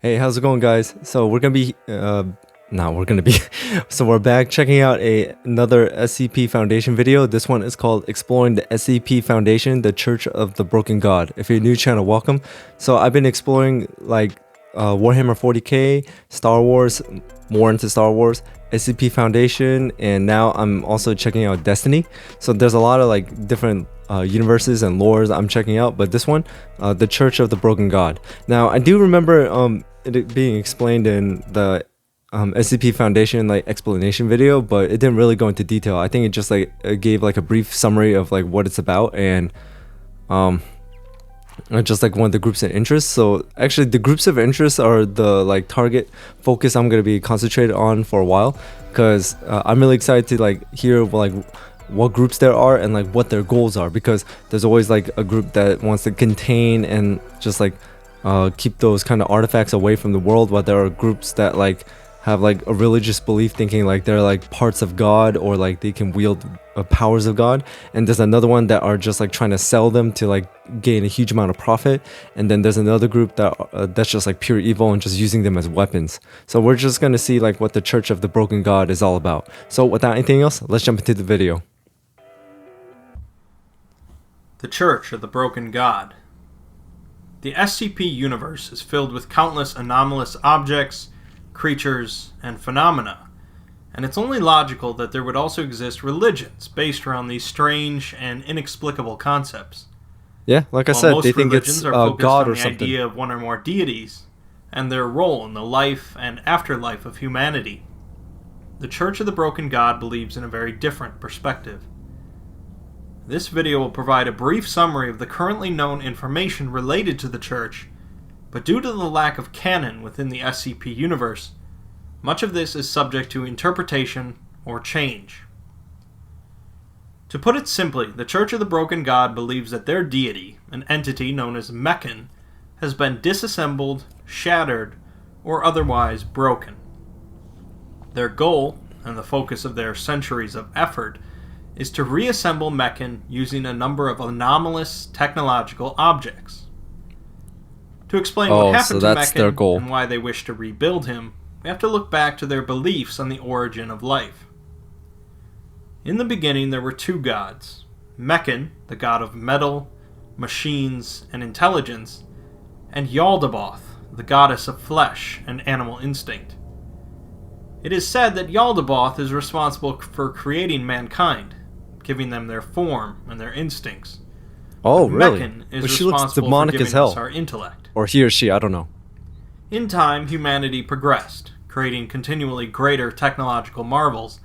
Hey, how's it going, guys? So we're gonna be, so we're back checking out another SCP Foundation video. This one is called Exploring the SCP Foundation, the Church of the Broken God. If you're new to the channel, welcome. So I've been exploring Warhammer 40k, Star Wars, more into Star Wars, SCP Foundation, and now I'm also checking out Destiny. So there's a lot of different universes and lores I'm checking out, but this one, the Church of the Broken God. Now I do remember it being explained in the SCP Foundation explanation video, but it didn't really go into detail. I think it just it gave a brief summary of what it's about and just one of the groups of interest. So actually the groups of interest are the target focus I'm going to be concentrated on for a while, because I'm really excited to hear what groups there are and what their goals are, because there's always a group that wants to contain and just keep those kind of artifacts away from the world, while there are groups that have a religious belief, thinking they're parts of God, or they can wield powers of God. And there's another one that are just trying to sell them to gain a huge amount of profit. And then there's another group that that's just pure evil and just using them as weapons. So we're just gonna see what the Church of the Broken God is all about. So without anything else, let's jump into the video. The Church of the Broken God. The SCP universe is filled with countless anomalous objects, creatures, and phenomena, and it's only logical that there would also exist religions based around these strange and inexplicable concepts. Yeah, like I said, they think it's God or something. The idea of one or more deities, and their role in the life and afterlife of humanity. The Church of the Broken God believes in a very different perspective. This video will provide a brief summary of the currently known information related to the Church, but due to the lack of canon within the SCP universe, much of this is subject to interpretation or change. To put it simply, the Church of the Broken God believes that their deity, an entity known as Meccan, has been disassembled, shattered, or otherwise broken. Their goal, and the focus of their centuries of effort, is to reassemble Meccan using a number of anomalous technological objects. To explain what happened to Meccan and why they wish to rebuild him, we have to look back to their beliefs on the origin of life. In the beginning, there were two gods: Meccan, the god of metal, machines, and intelligence, and Yaldabaoth, the goddess of flesh and animal instinct. It is said that Yaldabaoth is responsible for creating mankind, giving them their form and their instincts. Oh, really? Meccan is responsible for giving us our intellect. Or he or she, I don't know. In time, humanity progressed, creating continually greater technological marvels,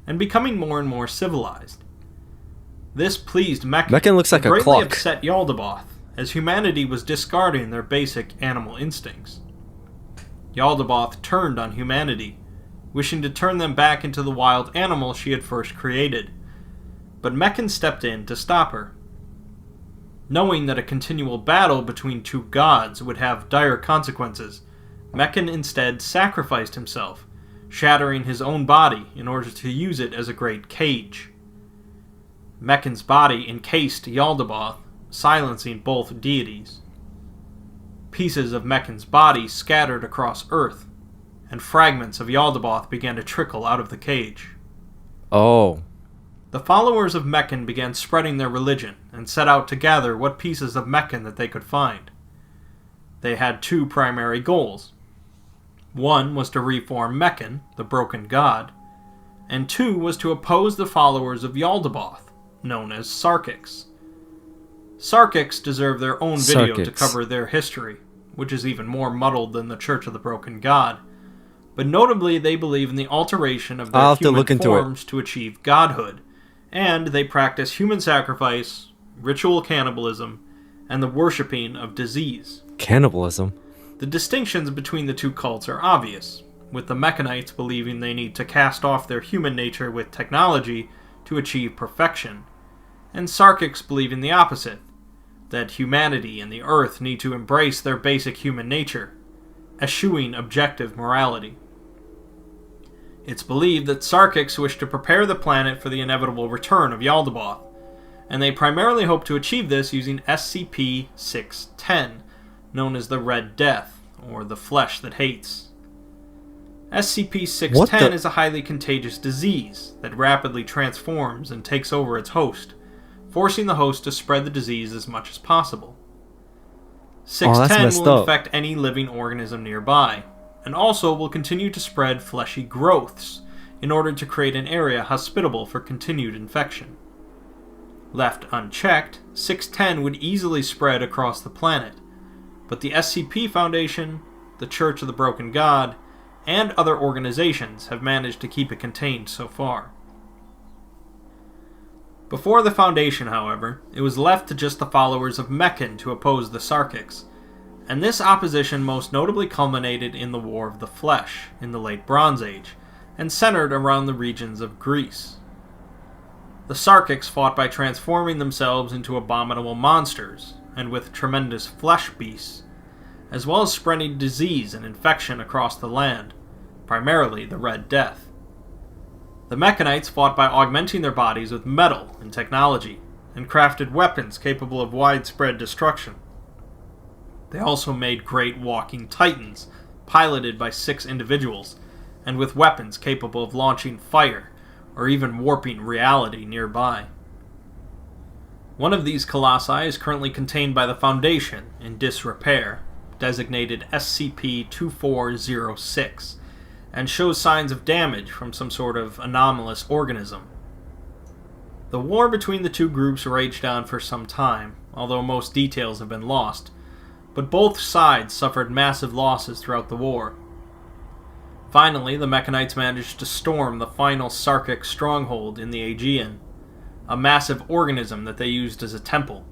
and becoming more and more civilized. This pleased Meccan. Meccan looks like a clock. Greatly upset Yaldabaoth, as humanity was discarding their basic animal instincts. Yaldabaoth turned on humanity, wishing to turn them back into the wild animal she had first created, but Meccan stepped in to stop her. Knowing that a continual battle between two gods would have dire consequences, Meccan instead sacrificed himself, shattering his own body in order to use it as a great cage. Meccan's body encased Yaldabaoth, silencing both deities. Pieces of Meccan's body scattered across Earth, and fragments of Yaldabaoth began to trickle out of the cage. Oh. The followers of Meccan began spreading their religion and set out to gather what pieces of Meccan that they could find. They had two primary goals. One was to reform Meccan, the broken god, and two was to oppose the followers of Yaldabaoth, known as Sarkics. Sarkics deserve their own video to cover their history, which is even more muddled than the Church of the Broken God, but notably they believe in the alteration of their human forms to achieve godhood, and they practice human sacrifice, ritual cannibalism, and the worshipping of disease. Cannibalism? The distinctions between the two cults are obvious, with the Mechanites believing they need to cast off their human nature with technology to achieve perfection, and Sarkics believing the opposite, that humanity and the Earth need to embrace their basic human nature, eschewing objective morality. It's believed that Sarkics wish to prepare the planet for the inevitable return of Yaldabaoth, and they primarily hope to achieve this using SCP-610, known as the Red Death, or the flesh that hates. SCP-610 is a highly contagious disease that rapidly transforms and takes over its host, forcing the host to spread the disease as much as possible. 610 will infect any living organism nearby, and also will continue to spread fleshy growths in order to create an area hospitable for continued infection. Left unchecked, 610 would easily spread across the planet, but the SCP Foundation, the Church of the Broken God, and other organizations have managed to keep it contained so far. Before the Foundation, however, it was left to just the followers of Meccan to oppose the Sarkics, and this opposition most notably culminated in the War of the Flesh in the Late Bronze Age, and centered around the regions of Greece. The Sarkics fought by transforming themselves into abominable monsters, and with tremendous flesh beasts, as well as spreading disease and infection across the land, primarily the Red Death. The Mechanites fought by augmenting their bodies with metal and technology, and crafted weapons capable of widespread destruction. They also made great walking titans, piloted by 6 individuals, and with weapons capable of launching fire, or even warping reality nearby. One of these colossi is currently contained by the Foundation in disrepair, designated SCP-2406, and shows signs of damage from some sort of anomalous organism. The war between the two groups raged on for some time, although most details have been lost, but both sides suffered massive losses throughout the war. Finally, the Mechanites managed to storm the final Sarkic stronghold in the Aegean, a massive organism that they used as a temple.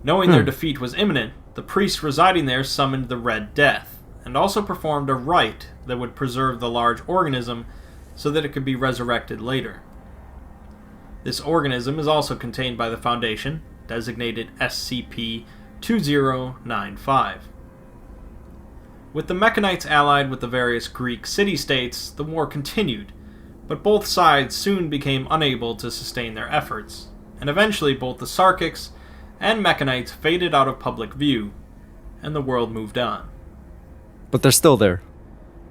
Knowing their defeat was imminent, the priest residing there summoned the Red Death, and also performed a rite that would preserve the large organism so that it could be resurrected later. This organism is also contained by the Foundation, designated SCP-2095. With the Mechanites allied with the various Greek city-states, the war continued, but both sides soon became unable to sustain their efforts, and eventually both the Sarkics and Mechanites faded out of public view, and the world moved on. But they're still there.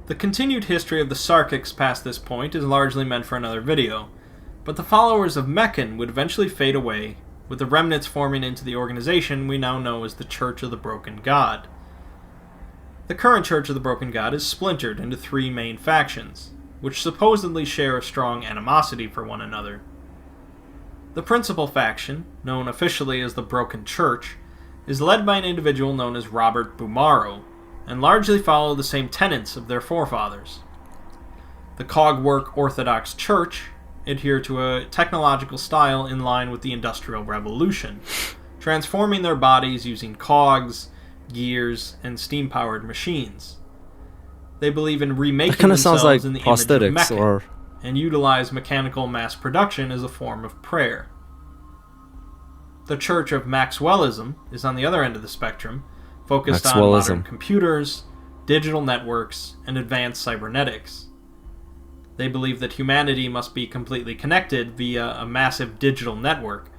The continued history of the Sarkics past this point is largely meant for another video, but the followers of Meccan would eventually fade away, with the remnants forming into the organization we now know as the Church of the Broken God. The current Church of the Broken God is splintered into 3 main factions, which supposedly share a strong animosity for one another. The principal faction, known officially as the Broken Church, is led by an individual known as Robert Bumaro, and largely follow the same tenets of their forefathers. The Cogwork Orthodox Church adhere to a technological style in line with the Industrial Revolution, transforming their bodies using cogs, gears, and steam-powered machines. They believe in remaking themselves like in the image of Mecca, or and utilize mechanical mass production as a form of prayer. The Church of Maxwellism is on the other end of the spectrum, focused on modern computers, digital networks, and advanced cybernetics. They believe that humanity must be completely connected via a massive digital network,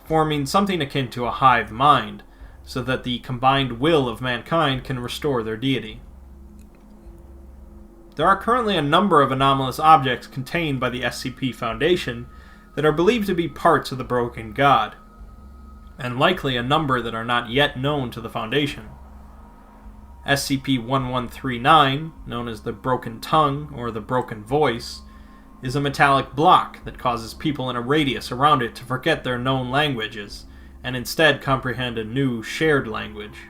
forming something akin to a hive mind, so that the combined will of mankind can restore their deity. There are currently a number of anomalous objects contained by the SCP Foundation that are believed to be parts of the Broken God, and likely a number that are not yet known to the Foundation. SCP-1139, known as the Broken Tongue or the Broken Voice, is a metallic block that causes people in a radius around it to forget their known languages, and instead comprehend a new shared language.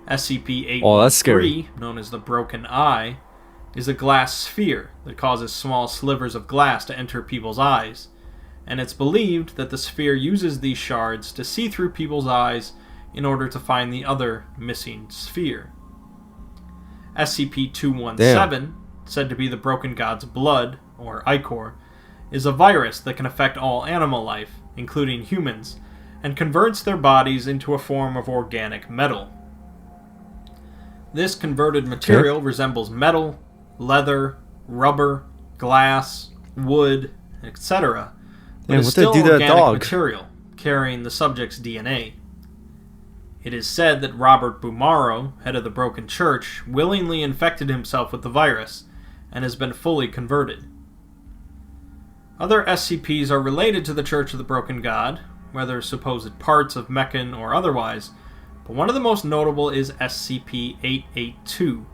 SCP-813, known as the Broken Eye, is a glass sphere that causes small slivers of glass to enter people's eyes, and it's believed that the sphere uses these shards to see through people's eyes in order to find the other missing sphere. SCP-217, said to be the Broken God's blood, or Ichor, is a virus that can affect all animal life, including humans, and converts their bodies into a form of organic metal. This converted material resembles metal, leather, rubber, glass, wood, etc., but is still organic material, carrying the subject's DNA. It is said that Robert Bumaro, head of the Broken Church, willingly infected himself with the virus and has been fully converted. Other SCPs are related to the Church of the Broken God, whether supposed parts of Meccan or otherwise, but one of the most notable is SCP-882.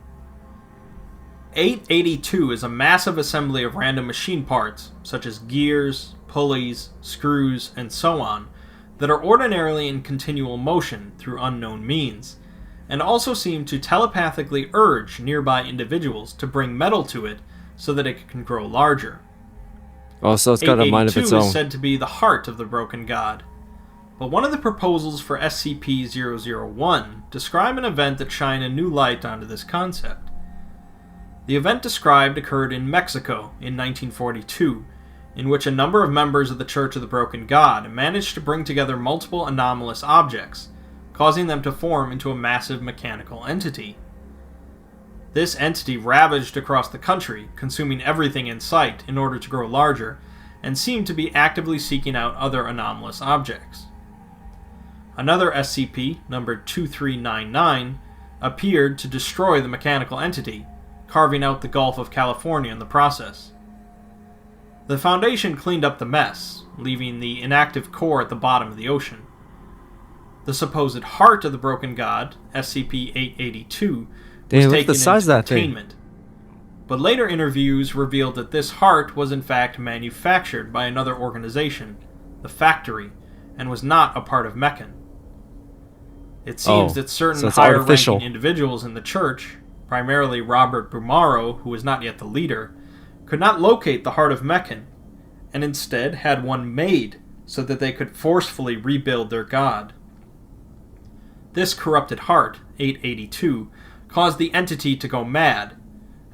882 is a massive assembly of random machine parts, such as gears, pulleys, screws, and so on, that are ordinarily in continual motion through unknown means, and also seem to telepathically urge nearby individuals to bring metal to it so that it can grow larger. Oh, so it's got a mind of its 882 own. is said to be the heart of the Broken God. But one of the proposals for SCP-001 describe an event that shine a new light onto this concept. The event described occurred in Mexico in 1942, in which a number of members of the Church of the Broken God managed to bring together multiple anomalous objects, causing them to form into a massive mechanical entity. This entity ravaged across the country, consuming everything in sight in order to grow larger, and seemed to be actively seeking out other anomalous objects. Another SCP, numbered 2399, appeared to destroy the mechanical entity, carving out the Gulf of California in the process. The Foundation cleaned up the mess, leaving the inactive core at the bottom of the ocean. The supposed heart of the Broken God, SCP-882, was taken into containment. But later interviews revealed that this heart was in fact manufactured by another organization, the Factory, and was not a part of Meccan. It seems that certain higher-ranking individuals in the Church, primarily Robert Bumaro, who was not yet the leader, could not locate the heart of Meccan, and instead had one made so that they could forcefully rebuild their god. This corrupted heart, 882, caused the entity to go mad,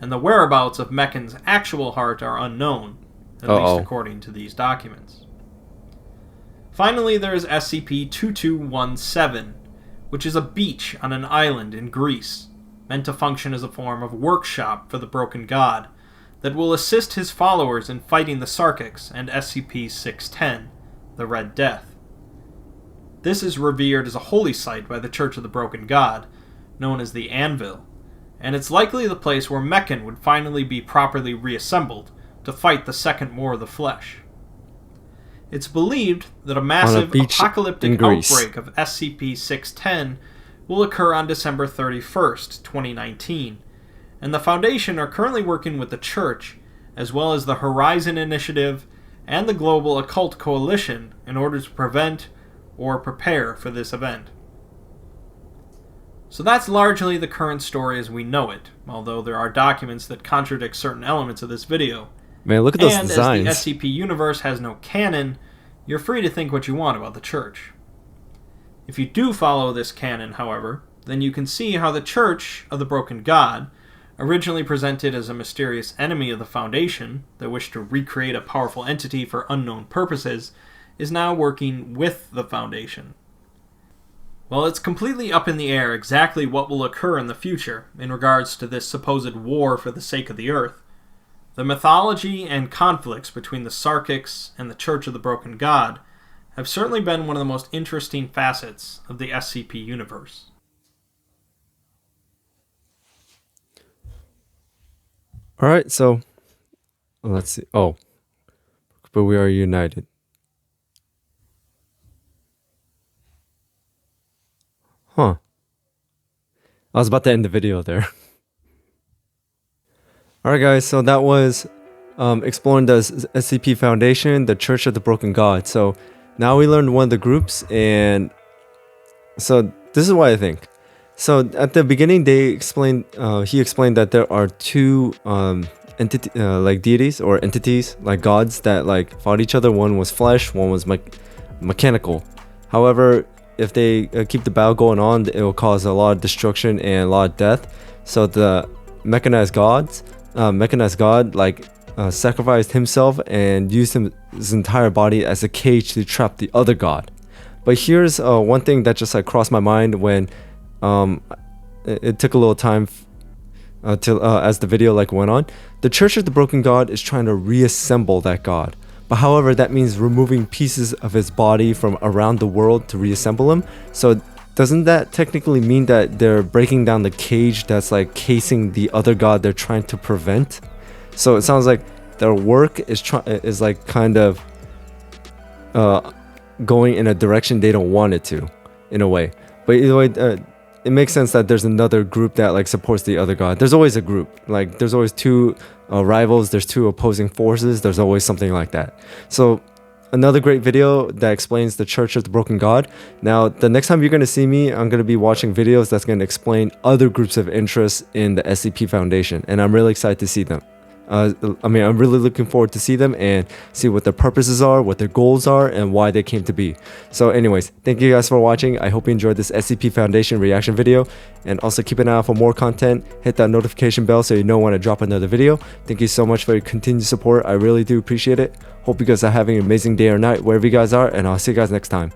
and the whereabouts of Meccan's actual heart are unknown, at least according to these documents. Finally, there is SCP-2217, which is a beach on an island in Greece, meant to function as a form of workshop for the Broken God, that will assist his followers in fighting the Sarkics and SCP-610, the Red Death. This is revered as a holy site by the Church of the Broken God, known as the Anvil, and it's likely the place where Meccan would finally be properly reassembled to fight the Second War of the Flesh. It's believed that a massive apocalyptic outbreak of SCP-610 will occur on December 31st, 2019, and the Foundation are currently working with the Church, as well as the Horizon Initiative and the Global Occult Coalition in order to prevent or prepare for this event. So that's largely the current story as we know it, although there are documents that contradict certain elements of this video. Man, look at those designs. And as the SCP universe has no canon, you're free to think what you want about the Church. If you do follow this canon, however, then you can see how the Church of the Broken God, originally presented as a mysterious enemy of the Foundation that wished to recreate a powerful entity for unknown purposes, is now working with the Foundation. While it's completely up in the air exactly what will occur in the future in regards to this supposed war for the sake of the Earth, the mythology and conflicts between the Sarkics and the Church of the Broken God have certainly been one of the most interesting facets of the SCP universe. Alright, so let's see. Oh, but we are united. Huh. I was about to end the video there. Alright guys, so that was exploring the SCP Foundation, the Church of the Broken God. So now we learned one of the groups, and so this is what I think. So at the beginning he explained that there are two like deities or entities, like gods, that like fought each other. One was flesh, one was mechanical. However, if they keep the battle going on, it will cause a lot of destruction and a lot of death. So the mechanized god sacrificed himself and used his entire body as a cage to trap the other god. But here's one thing that just like crossed my mind when it took a little time as the video like went on. The Church of the Broken God is trying to reassemble that god. But however, that means removing pieces of his body from around the world to reassemble him. So doesn't that technically mean that they're breaking down the cage that's like casing the other god they're trying to prevent? So it sounds like their work is like kind of going in a direction they don't want it to, in a way. But either way, it makes sense that there's another group that like supports the other god. There's always a group. Like there's always two rivals. There's two opposing forces. There's always something like that. So another great video that explains the Church of the Broken God. Now, the next time you're going to see me, I'm going to be watching videos that's going to explain other groups of interest in the SCP Foundation, and I'm really excited to see them. I'm really looking forward to see them and see what their purposes are, what their goals are, and why they came to be. So anyways, thank you guys for watching. I hope you enjoyed this SCP Foundation reaction video, and also keep an eye out for more content. Hit that notification bell so you know when I drop another video. Thank you so much for your continued support. I really do appreciate it. Hope you guys are having an amazing day or night wherever you guys are, and I'll see you guys next time.